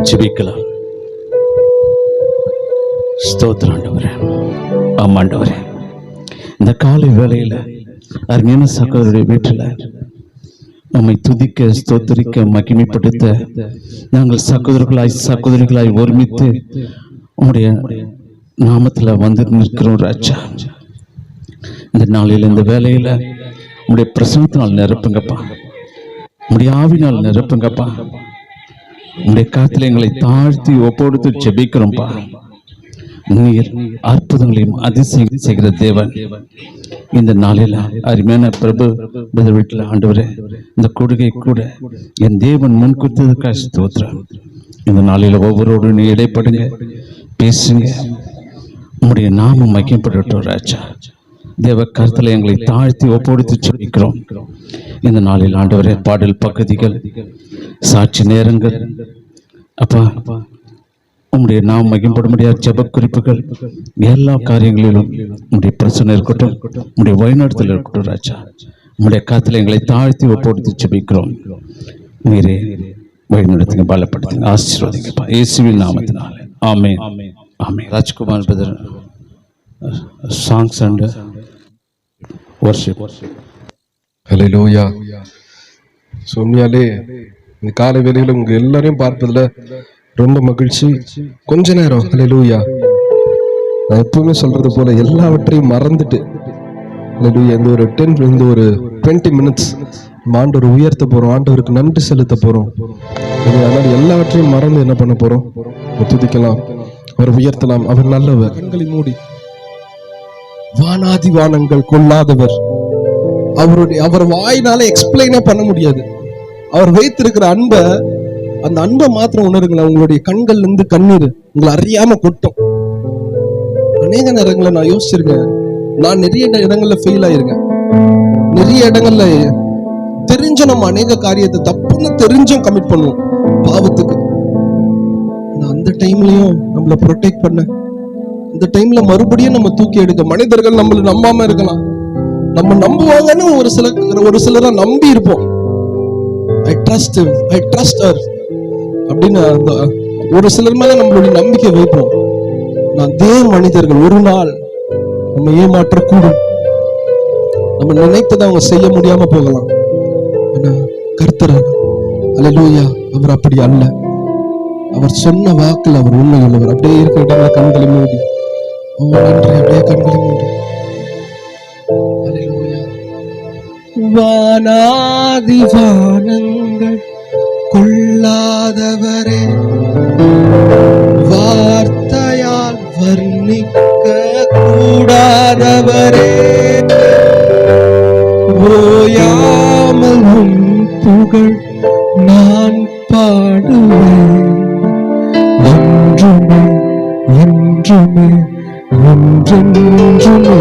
ஜெபிக்கலாம். ஸ்தோத்திரம் ஆண்டவரே. ஆமாண்டவரே, இந்த காலை வேளையில் அருமையான சகோதரருடைய வீட்டில் நம்மை துதிக்க, ஸ்தோத்திரிக்க, மகிமைப்படுத்த நாங்கள் சகோதரிகளாய் ஒருமித்து உம்முடைய நாமத்தில் வந்து நிற்கிறோம் ராஜா. இந்த நாளில் இந்த வேலையில் உம்முடைய பிரசனத்தினால் நிரப்புங்கப்பா, உம்முடைய ஆவினால் நிரப்புங்கப்பா. உம்முடைய காத்துல எங்களை தாழ்த்தி ஒப்பொடுத்து ஜெபிக்கிறோம்ப்பா. நீர் அற்புதங்களையும் அதிசயம் செய்கிற தேவன். இந்த நாளில் அருமையான பிரபு வீட்டில் ஆண்டவரே, இந்த கொடுகை கூட என் தேவன் முன் குறித்ததுக்காக ஸ்தோத்திரம். இந்த நாளில் ஒவ்வொருவரோடு நீ இடைப்படுங்க, பேசுங்க. உம்முடைய நாமம் மகிமைப்படட்டும் ராஜா. தேவ கருத்தில் எங்களை தாழ்த்தி ஒப்பொடுத்து ஜெபிக்கிறோம். இந்த நாளில் ஆண்டவரே, பாடல் பகுதிகள், சாட்சி நேரங்கள், அப்பா உம்முடைய நாம் மகிம்பட முடியாத ஜெப குறிப்புகள், எல்லா காரியங்களிலும் உம்முடைய பிரச்சனை இருக்கட்டும், உம்முடைய வழிநடத்தல் இருக்கட்டும் ராஜா. உம்முடைய காத்துல எங்களை தாழ்த்தி ஒப்பொடுத்து ஜெபிக்கிறோம். நீரே வழிநடத்துங்க, பலப்படுத்துங்க, ஆசீர்வதிங்கப்பா, இயேசுவின் நாமத்தினால ஆமென். ஆமென். Rajkumar brother, songs and worship. ஹல்லேலூயா. உண்மையாலே இந்த காலை வேளையில் உங்க எல்லாரையும் பார்ப்பதில் ரொம்ப மகிழ்ச்சி. கொஞ்ச நேரம் ஹல்லேலூயா, நான் எப்பவுமே சொல்றது போல எல்லாவற்றையும் மறந்துட்டு ஹல்லேலூயா, இந்த ஒரு 20 மினிட்ஸ் ஆண்டவர் உயர்த்த போறோம், ஆண்டவருக்கு நன்றி செலுத்த போறோம். அதனால எல்லாவற்றையும் மறந்து என்ன பண்ண போறோம்? துதிக்கலாம், அவர் உயர்த்தலாம். அவர் நல்லவர். கண்களை மூடி, வானாதி வானங்கள் கொள்ளாதவர், அவர் வாயினால எக்ஸ்பிளைனே பண்ண முடியாது. அவர் வைத்திருக்கிற அன்பை, அந்த அன்பை மாத்திரம் உணருங்களா. உங்களுடைய கண்கள்ல இருந்து கண்ணீர் உங்களை அறியாம கொட்டும். அநேக நேரங்களை நான் யோசிச்சிருக்கேன். நான் நிறைய இடங்கள்ல ஃபெயில் ஆயிருக்கேன். நிறைய இடங்கள்ல தெரிஞ்ச நம்ம அநேக காரியத்தை தப்புன்னு தெரிஞ்சும் கமிட் பண்ணுவோம் பாவத்துக்கு. அந்த டைம்லயும் நம்மளை ப்ரொடெக்ட் பண்ண, இந்த டைம்ல மறுபடியும் நம்ம தூக்கி எடுக்க. மனிதர்கள் நம்மள நம்பாம இருக்கலாம், நம்ம நம்புவாங்கன்னு ஒரு சிலரை நம்பி இருப்போம். I trust him, I trust her அப்படின்னு அந்த ஒரு சிலர் மேல நம்மளுடைய நம்பிக்கை வைப்போம். அதே மனிதர்கள் ஒரு நாள் நம்ம ஏமாற்றக்கூடும். நம்ம நினைத்ததை அவங்க செய்ய முடியாம போகலாம். ஆனா கர்த்தர் அல்லேலூயா, அவர் அப்படி அல்ல. அவர் சொன்ன வாக்குல அவர் உண்மை உள்ளவர். அப்படியே இருக்கிற இடங்களை கண்களை மூடி, நன்றி, அப்படியே கண்களை மூடி. வானாதி வானங்கள் கொள்ளாதவரே, வார்த்தையால் வர்ணிக்க கூடாதவரே, ஓயாமல் உன் புகழ் நான் பாடுவேன். என்றுமே என்றுமே என்றென்றுமே.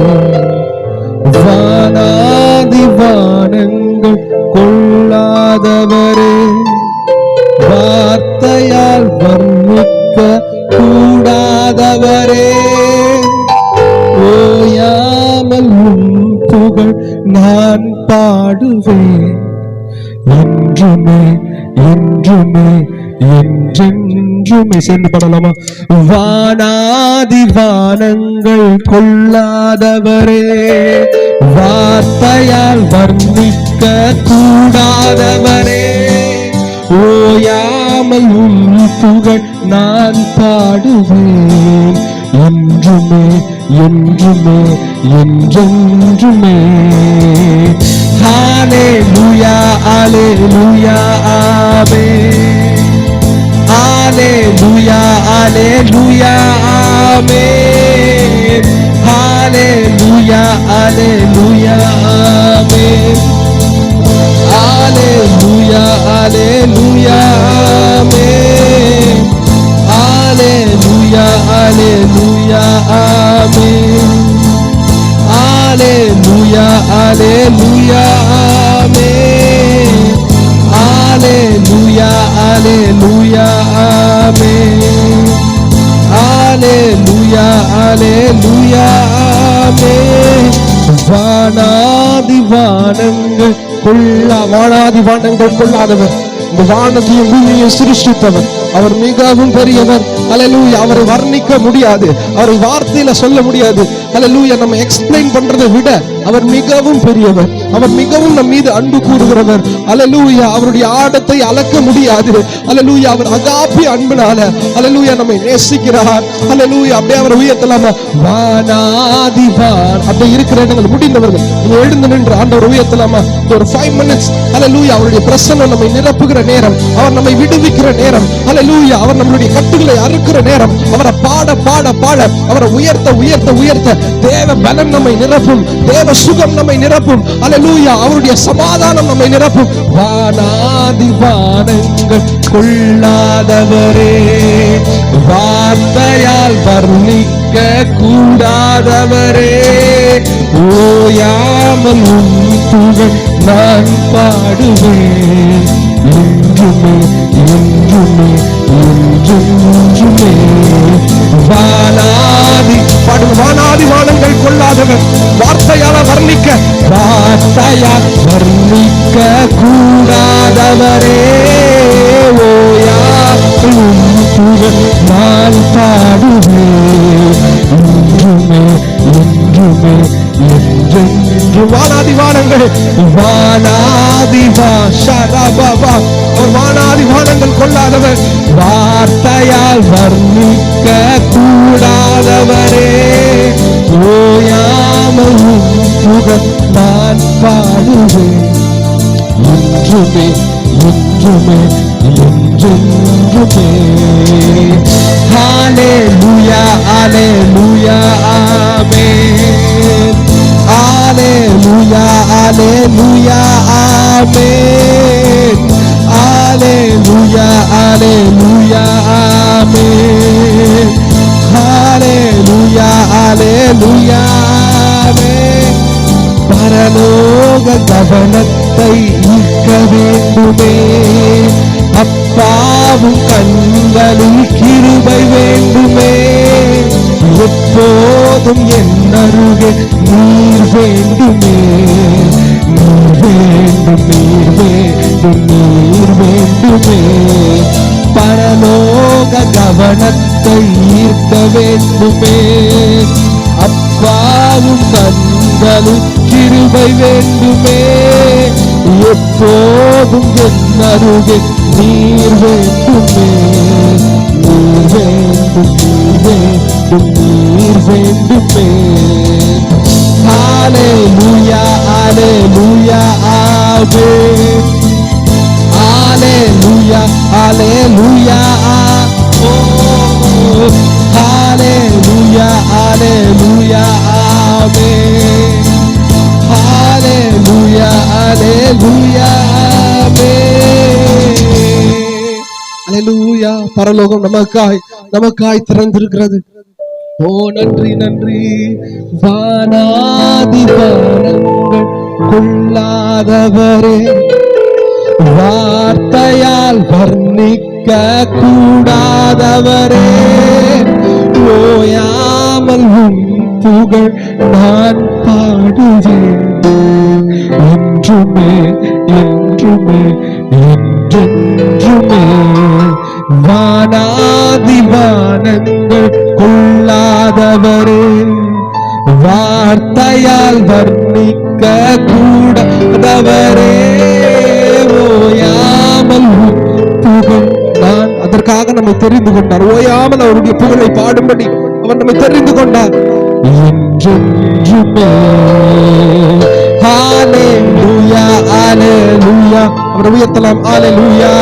வானாதி வானங்கள் கொள்ளாதவரே, வார்த்தையால் வர்ணிக்க கூடாதவரே, ஓயாமல் உன் புகழ் நான் பாடுவேன். என்றுமே என்றுமே என்றென்றுமே. சேர்ந்து பாடலாமா? வானாதி வானங்கள் கொள்ளாதவரே, வார்த்தையால் வர்ணிக்க கூடாதவரே, ஓயாமல் உன் புகழ் நான் பாடுவேன். என்றுமே என்றுமே என்றென்றுமே. ஹல்லேலூயா ஹல்லேலூயா ஆமென். ஹல்லேலூயா ஹல்லேலூயா ஆமென். ஹல்லேலூயா ஹல்லேலூயா ஆமென். ஹல்லேலூயா ஹல்லேலூயா ஆமென். ஹல்லேலூயா ஹல்லேலூயா ஆமென். ஹல்லேலூயா ஹல்லேலூயா ஆமென். ஹல்லேலூயா ஹல்லேலூயா ஆமென். ஹல்லேலூயா ஹல்லேலூயா ஆமென். வானாதி வானங்கள் கொள்ளாதவர், இந்த வானத்தையும் பூமியையும் சிருஷ்டித்தவர். அவர் மிகவும் பெரியவர். அல்லேலூயா. அவரை வர்ணிக்க முடியாது, அவரை வார்த்தையில சொல்ல முடியாது. அல்லேலூயா. நம்ம எக்ஸ்பிளைன் பண்றதை விட அவர் மிகவும் பெரியவர். அவர் மிகவும் நம் மீது அன்பு கூறுகிறவர். அல்லேலூயா. அவருடைய ஆழத்தை அளக்க முடியாது. அல்லேலூயா. அவர் அகாப்பி அன்பினால அல்லேலூயா நம்மை நேசிக்கிறார். அல்லேலூயா. அப்படியே அவர் உயர்த்தலாமா? வானாதிவான். அப்படி இருக்கிற இடங்கள் முடிந்தவர்கள் நீங்க எழுந்து நின்று ஆண்டவர் உயர்த்தலாமா? ஒரு 5 minutes. அல்லேலூயா. அவருடைய பிரசன்னம் நம்மை நிரப்புகிற நேரம், அவர் நம்மை விடுவிக்கிற நேரம். அல்லேலூயா. அவர் நம்மளுடைய கட்டுகளை அறுக்கிற நேரம். அவரை பாட பாட பாட அவரை உயர்த்த உயர்த்த உயர்த்த தேவ பலன் நம்மை நிரப்பும், தேவ சுகம் நம்மை நிரப்பும். அல்லேலூயா. அவருடைய சமாதானம் நம்மை நிரப்பும். வானாதி வானங்கள் கொள்ளாதவரே, வார்த்தையால் வர்ணிக்க கூடாதவரே, ஓயாமல் உம் புகழ் நான் பாடுவேன் என்றுமே என்றுமே என்றென்றுமே. வானாதி பாடுங்க. வானாதி வானங்கள் கொள்ளாதவர், வார்த்தையால வர்ணிக்க, வார்த்தையால் வர்ணிக்க கூடாதவரே, ஓயாமல் உம் புகழ் நான் பாடுவேன் என்றுமே என்றுமே என்றென்று. வானாதி வானங்கள் வானாதிவா ஷரபா. ஒரு வானாதி வானங்கள் கொள்ளாதவர், வார்த்தையால் வர்ணிக்க கூடாதவரே, ஓயாமல் புகழ் நான் பாடுவேன் என்றுமே என்றுமே என்றென்றுமே. ஹalleluya ஹalleluya ஆமென். ஹalleluya ஹalleluya ஆமென். ஹalleluya ஹalleluya ஆமென். ஹalleluya ஹalleluya ஆமென். பரலோக கவனத்தை ஈர்க்க வேண்டுமே, அப்பாவும் கண்களில் கிருபை வேண்டுமே, எப்போதும் என் அருகே நீர் வேண்டுமே, நீர் வேண்டும் நீர் வேண்டும் நீர் வேண்டுமே. பரலோக கவனத்தை ஈர்க்க வேண்டுமே, அப்பாவும் கண்களும் கிருபை வேண்டுமே, எப்போதும் என் அருகே நீர் வேண்டுமே, நீர் வேண்டும் நீர் வேண்டுமே. ஹalleluya ஹalleluya ஆமென். ஹalleluya ஹalleluya ஓ ஹalleluya ஹalleluya ஆமென். ஹalleluya ஹalleluya ஆமென். ஹalleluya. பரலோகம் நமக்காய் திறந்திருக்கிறது. ஓ நன்றி நன்றி. வானாதி வானங்கள் கொள்ளாதவரே, வார்த்தையால் வர்ணிக்க கூடாதவரே, ஓயாமல் உம் புகழ் நான் பாடுவேன் என்றுமே என்றுமே என்றென்றுமே. வானாதி வானங்கள் கொள்ளாதவரே, வார்த்தையால் வர்ணிக்க கூடாதவரே, ஓயாமல் புகழ் நான். அதற்காக நம்மை தெரிந்து கொண்டார். ஓயாமல் அவருடைய புகழை பாடும்படி அவர் நம்மை தெரிந்து கொண்டார் என்றென்றுமே. ஹalleluya ஹalleluya. அவரை உயர்த்தலாம். ஹalleluya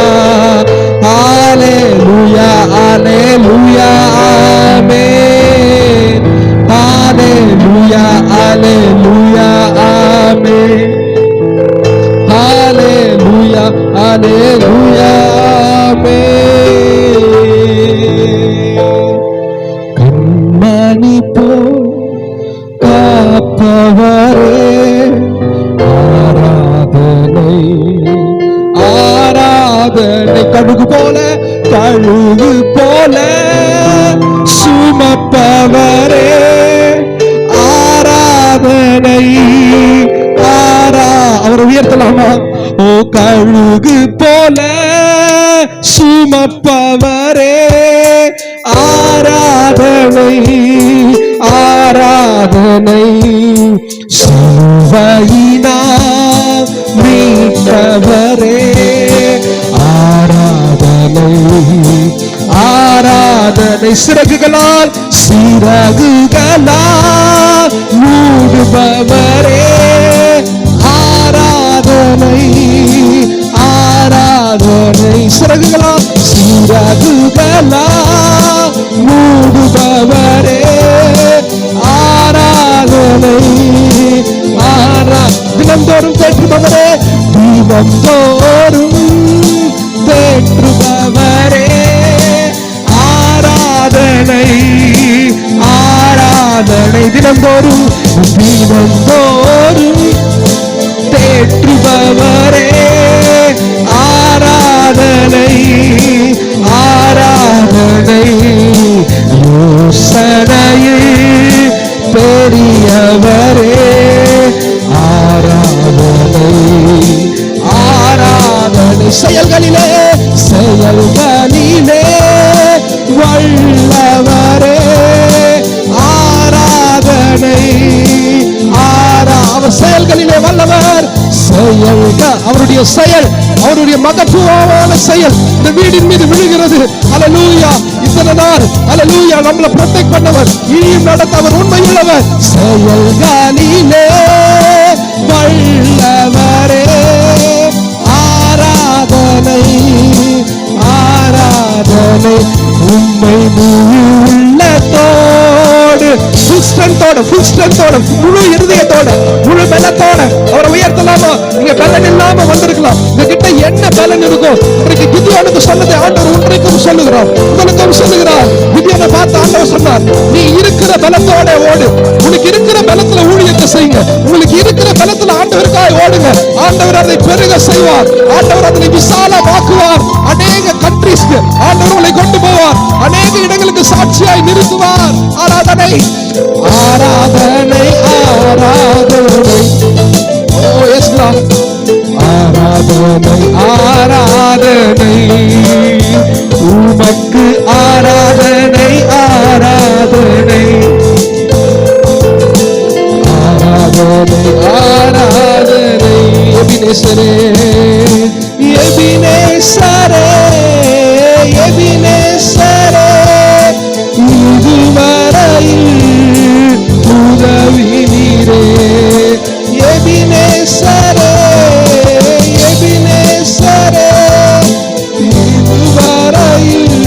ஹalleluya ஹalleluya ஆமென். ஹalleluya ஹalleluya ஆமென். ஹalleluya ஹalleluya ஆமென். கண்மணி போல் காப்பவரே, ஆராதனை ஆராதனை. கழுகு போல கழுகு போல சுமப்பவரே, ஆராதனை அவரை உயர்த்தலாமா? ஓ கழுகு போல சுமப்பவரே ஆராதனை ஆராதனை, சிலுவையினால் மீட்டவரே ஆராதனை ஆராதனை, சிறகுகளால் சிறகுகளால் மூடுபவரே ஆராதனை ஆராதனை, சிறகுகளால் சிறகுகளால் மூடுபவரே ஆராதனை தினந்தோறும் தேற்றுபவரே தினந்தோறும் தேற்றுபவரே ஆராதனை ஆராதனை, தினந்தோறும் தினந்தோறும் தேற்றுபவரே ஆராதனை ஆராதனை, யோசனையில் பெரியவரே ஆராதனை ஆராதனை, செயல்களிலே செயல்களிலே வல்லவரே ஆராதனை அவர் செயல்களிலே வல்லவர், செயல்கள் அவருடைய செயல் அவருடைய மகத்துவமான செயல் இந்த வீடின் மீது விழுகிறது. அல்லேலூயா, இத்தனை நாள் அல்லேலூயா நம்மளை ப்ரொடெக்ட் பண்ணவர், இனியும் நடத்த அவர் உண்மையுள்ளவர். செயல்களிலே வல்லவரே ஆராதனை ஆராதனை, உண்மை உள்ளத்தோடு ஃபுல் ஸ்ட்ரென்த்தோட முழு இருதயத்தோட முழு பலத்தோட அவரை உயர்த்தலாமா? நீங்க பலன் இல்லாம வந்திருக்கலாம், உங்ககிட்ட என்ன பலன் இருக்கும்? இன்றைக்கு கிதியோனுக்கு சொன்னதை ஆண்டவர் உன்றைக்கும் சொல்லுகிறார், உங்களுக்கும் சொல்லுகிறார். கிதியோனை பார்த்து ஆண்டவர் சொன்னார், நீ இருக்கிற பலத்தோட ஓடு, உனக்கு இருக்கிற பலத்துல ஊழியத்தை செய்யுங்க, உங்களுக்கு இருக்கிற பலத்துல ஆண்டவருக்காய் ஓடுங்க. ஆண்டவர் அதை பெருக செய்வார், ஆண்டவர் அதனை விசாலமாக்குவார். அநேக கண்ட்ரீஸ்க்கு ஆண்டவர் உங்களை கொண்டு போவார், அநேக இடங்களுக்கு சாட்சியாய் நிறுத்துவார். ஆராதனை ஆராதனை ஆராதனை, ஓ எஸ் லார்ட், ஆராதனை ஆராதனை, உமக்கு ஆராதனை ஆராதனை ஆராதனை ஆராதனை, எபினேசரே எபினேசரே எபினேசரே, இதுவரையில் உதவி நீரே எபினேசரே எபினேசரே, இதுவரையில்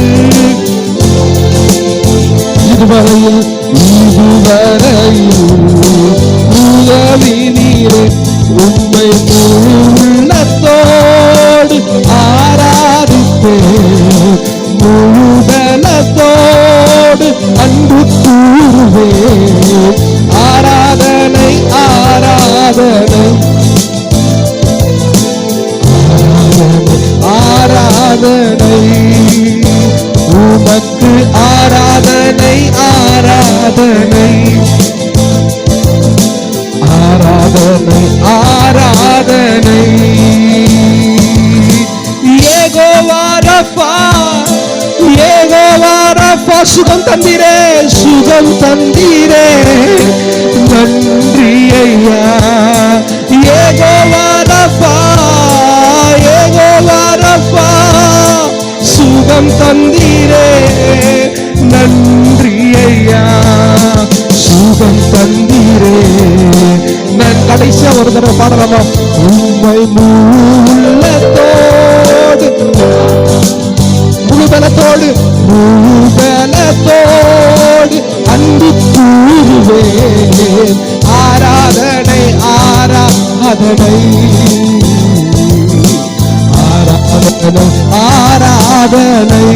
இதுவரையில் உதவி நீரே, உண்மை உள்ளத்தோடு ஆராதிப்பேன், முழுதலத்தோடு அன்பு கூறுவேன். ஆராதனை ஆராதனை ஆராதனை, உமக்கு ஆராதனை ஆராதனை ஆராதனை ஆராதனை, யெகோவா ரஃபா யெகோவா ரஃபா, சுகம் தந்தீரே சுகம் தந்தீரே, நன்றி ஐயா. யெகோவா ரஃபா யெகோவா ரஃபா, சுகம் தந்தீரே நன்றி ஐயா, சுகம் தந்தீரே. நான் கடைசியா ஒரு தடவை பாடலாமா? உண்மை உள்ளத்தோடு முழுபலத்தோடு முழுபலத்தோடு அன்பு கூறுவேன். ஆராதனை ஆராதனை ஆராதனை ஆராதனை,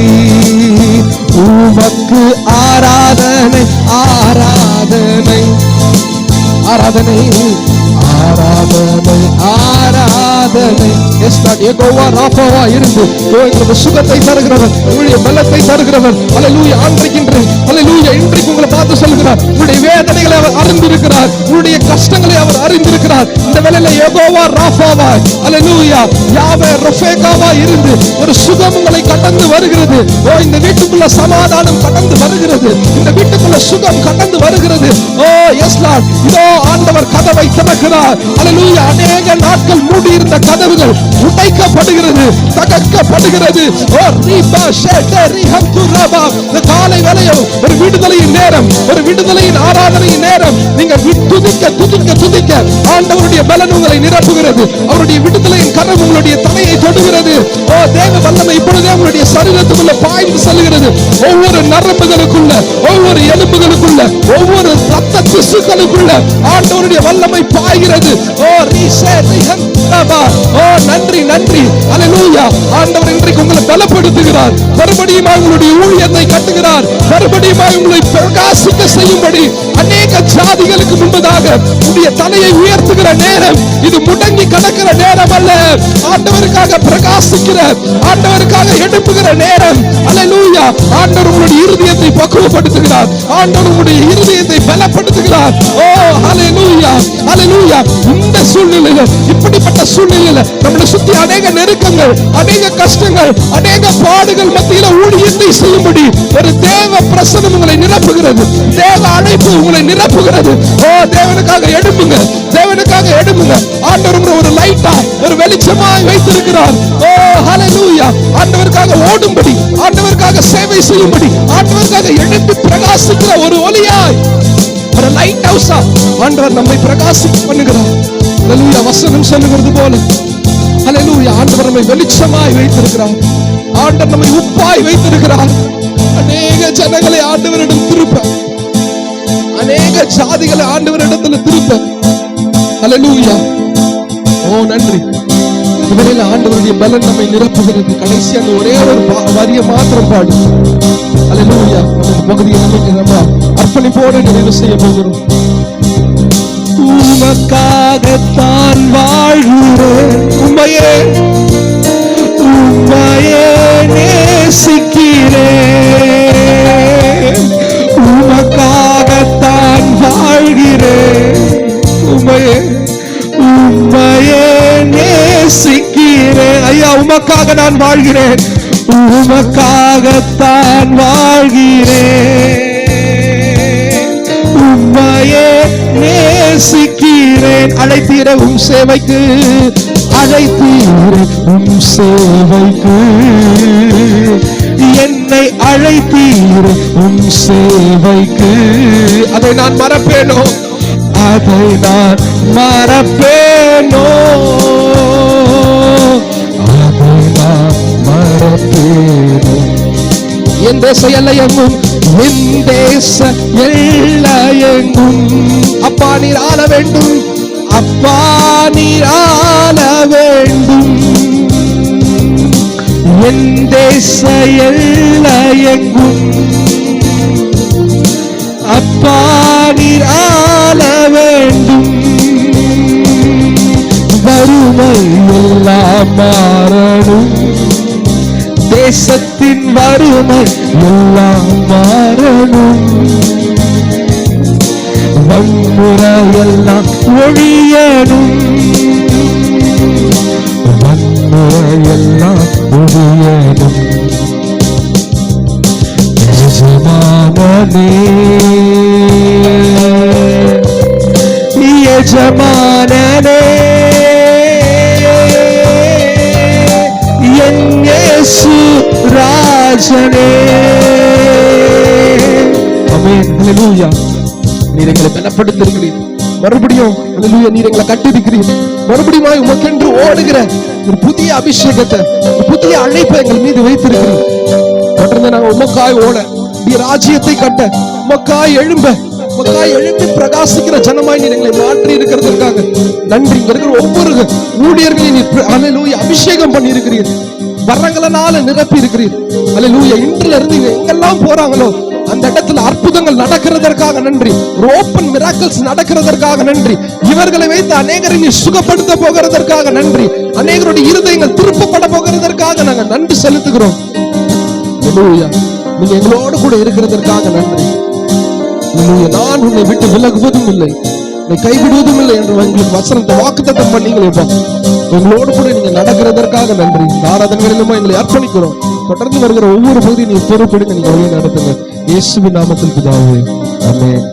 உமக்கு ஆராதனை ஆராதனை ஆராதனை ஆராதனை ஆராதனை வேதனை யெகோவா ராஃபாவா இருந்து எங்களுக்கு சுகத்தை தருகிறவர், உங்களுடைய பலத்தை தருகிறவர். அல்லேலூயா. அல்லேலூயா. இன்றைக்கு உங்களை பார்த்து சொல்கிறார், உங்களுடைய வேதனைகளை அவர் அறிந்திருக்கிறார், உங்களுடைய கஷ்டங்களை அவர் அறிந்திருக்கிறார். இந்த வேளையில யெகோவா ராஃபாவா, அல்லேலூயா, யாவே ரஃபேகாவா இருந்து ஒரு சுகம் உங்களை கடந்து வருகிறது. ஓ, இந்த வீட்டுக்குள்ள சமாதானம் கடந்து வருகிறது, இந்த வீட்டுக்குள்ள சுகம் கடந்து வருகிறது. ஓ எஸ் லார்ட், இதோ ஆண்டவர் கதவை திறக்கிறார். அல்லேலூயா. அநேக நாட்கள் மூடி இருந்த கதவுகள் உடைக்கப்படுகிறது, தகர்க்கப்படுகிறது. ஓ ரீபா ஷேட்டே ரிஹந்து ரபா. இந்த காலை வேளையில் ஒரு விடுதலையின் நேரம், ஒரு விடுதலையின் ஆராதனையின் நேரம். நீங்க துதிக்க துதிக்க துதிக்க ஆண்டவருடைய பலன் உங்களை நிரப்புகிறது. அவருடைய விடுதலையின் கரம் உங்களுடைய தலையை தொடுகிறது. ஓ தேவ வல்லமை இப்பொழுதே உங்களுடைய சரீரத்துக்குள்ள பாய்ந்து செல்கிறது. ஒவ்வொரு நரம்புகளுக்குள்ள, ஒவ்வொரு எலும்புகளுக்குள்ள, ஒவ்வொரு ரத்த திசுக்களுக்குள்ள ஆண்டவருடைய வல்லமை பாய்கிறது. ஓ ரீசே ரிஹந்தபா. ஓ நன்றி நன்றி. அல்லேலூயா. ஆண்டவர் இன்றைக்கு உங்களை பலப்படுத்துகிறார். மறுபடியும் உங்களுடைய ஊழியத்தை கட்டுகிறார். மறுபடியும் உங்களை பிரகாசிக்க செய்யும்படி அநேக ஜாதிகளுக்கு முன்பதாக உங்களுடைய தலையை உயர்த்துகிற நேரம் இது. முடங்கி கடக்கிற நேரம் அல்ல, ஆண்டவருக்காக பிரகாசிக்கிற, ஆண்டவருக்காக எழுப்புகிற நேரம். அல்லேலூயா. ஆண்டவர் உங்களுடைய இருதயத்தை பக்குவப்படுத்துகிறார். ஆண்டவர் உங்களுடைய இருதயத்தை பலப்படுத்துகிறார். ஓ ஹல்லேலூயா. அல்லேலூயா. இந்த சூழ்நிலையில, இப்படிப்பட்ட சூழ்நிலையில நம்மளை சுத்தி அநேக நெருக்கங்கள், அநேக கஷ்டங்கள், அநேக பாடுகள் மத்தியில ஊழியத்தை செய்யும்படி ஒரு தேவ பிரசனம் உங்களை நிரப்புகிறது. தேவ அழைப்பு உங்களை நிரப்புகிறது. ஓ தேவனுக்காக எழுப்புங்க, தேவனுக்காக எழுப்புங்க. ஆண்டவர் உங்களை ஒரு லைட்டா, ஒரு வெளிச்சமாய் வைத்திருக்கிறார். ஓ ஹல்லேலூயா. ஆண்டவருக்காக ஓடும்படி, ஆண்டவருக்காக சேவை செய்யும்படி, ஆண்டவருக்காக எழுப்பி பிரகாசிக்கிற ஒரு ஒளியாய், ஒரு லைட் ஹவுஸா ஆண்டவர் நம்மை பிரகாசிக்க பண்ணுகிறார். அல்லேலூயா. வசனம் சொல்லுகிறது போல அல்லேலூயா. ஆண்டவர் நம்மை வெளிச்சமாய் வைத்திருக்கிறார். ஆண்டவர் நம்மை உப்பாய் வைத்திருக்கிறார். அநேக ஜனங்களை ஆண்டவரிடம் திருப்ப, அநேக ஜாதிகளை ஆண்டவரிடத்தில் திருப்ப. அல்லேலூயா. ஓ நன்றி. இவரையில் ஆண்டவருடைய பலன் நம்மை நிரப்புகிறது. கடைசி அந்த ஒரே ஒரு வரிய மாத்திரம் பாடு. அல்லேலூயா. அந்த பகுதியை நமக்கு நம்ம அர்ப்பணிப்போடு நிறைவு செய்ய போகிறோம். உமக்காகத்தான் வாழ்கிறேன், உம்மையே உம்மையே நேசிக்கிறேன். உமக்காகத்தான் வாழ்கிறேன், உம்மையே உம்மையே நேசிக்கிறேன். ஐயா, உமக்காக நான் வாழ்கிறேன், உமக்காகத்தான் வாழ்கிறேன். உம்மையே நேசிக்கிறேன். அழைத்தீர உம் சேவைக்கு, அழைத்தீர உம் சேவைக்கு, என்னை அழைத்தீர உம் சேவைக்கு. அதை நான் மறப்பேனோ, அதை நான் மறப்பேனோ, அதை நான் மறப்பேனோ. என் தேச எல்லையெங்கும், என் தேச எல்லையெங்கும் அப்பா நீர் ஆள வேண்டும், அப்பா நீர் ஆள வேண்டும். என் தேச எல்லையெங்கும் அப்பா நீர் ஆள வேண்டும். வறுமை எல்லாம் மாறணும், தேசத்தின் வறுமை எல்லாம் மாறணும். வன்முறை எல்லாம் ஒழியணும், வன்முறை எல்லாம் ஒழியணும். எஜமானனே, எஜமானனே, என் இயேசு ராஜனே. ஆமென். ஹல்லேலூயா. நீர் எங்களை பலப்படுத்திருக்கிறீர். மறுபடியும் ஹல்லேலூயா, நீர் எங்களை கட்டிருக்கிறீர். மறுபடியும் உமக்கென்று ஓடுகிற ஒரு புதிய அபிஷேகத்தை, ஒரு புதிய அழைப்பை எங்கள் மீது வைத்திருக்கிறீர். தொடர்ந்து நாங்கள் உமக்காய் ஓட, நீ ராஜ்யத்தை கட்ட, உமக்காய் எழும்ப, உமக்காய் எழுப்பி பிரகாசிக்கிற ஜனமாய் நீர் எங்களை மாற்றி இருக்கிறதற்காக நன்றி. இங்க இருக்கிற ஒவ்வொரு ஊழியர்களையும் நீர் ஹல்லேலூயா அபிஷேகம் பண்ணி இருக்கிறீர். வரங்களால நிரப்பி இருக்கிறீர். அல்லேலூயா. இன்றில இருந்து எங்கெல்லாம் போறாங்களோ அந்த இடத்துல அற்புதங்கள் நடக்கிறதற்காக நன்றி. ஓப்பன் மிராக்கிள்ஸ் நடக்கிறதற்காக நன்றி. இவர்களை வைத்து அநேகரை நீ சுகப்படுத்த போகிறதற்காக நன்றி. அநேகருடைய இருதயங்கள் திருப்பப்பட போகிறதற்காக நாங்கள் நன்றி செலுத்துகிறோம். அல்லேலூயா. நீங்க எங்களோடு கூட இருக்கிறதற்காக நன்றி. அல்லேலூயா. நான் உன்னை விட்டு விலகுவதும் இல்லை, உன்னை கைவிடுவதும் இல்லை என்று உங்களுக்கு வசனத்தை வாக்குத்தத்தம் பண்ணீங்களேப்பா. எங்களோடு கூட நீங்க நடக்கிறதற்காக நன்றி. ஆராதனைகளிலுமா எங்களை அர்ப்பணிக்கிறோம். தொடர்ந்து வருகிற ஒவ்வொரு பகுதியும் நீங்க பொறுப்பெடுங்க, நீங்க வழியை நடத்துங்க. இயேசுவின் நாமத்தில் பிதாவே, ஆமென்.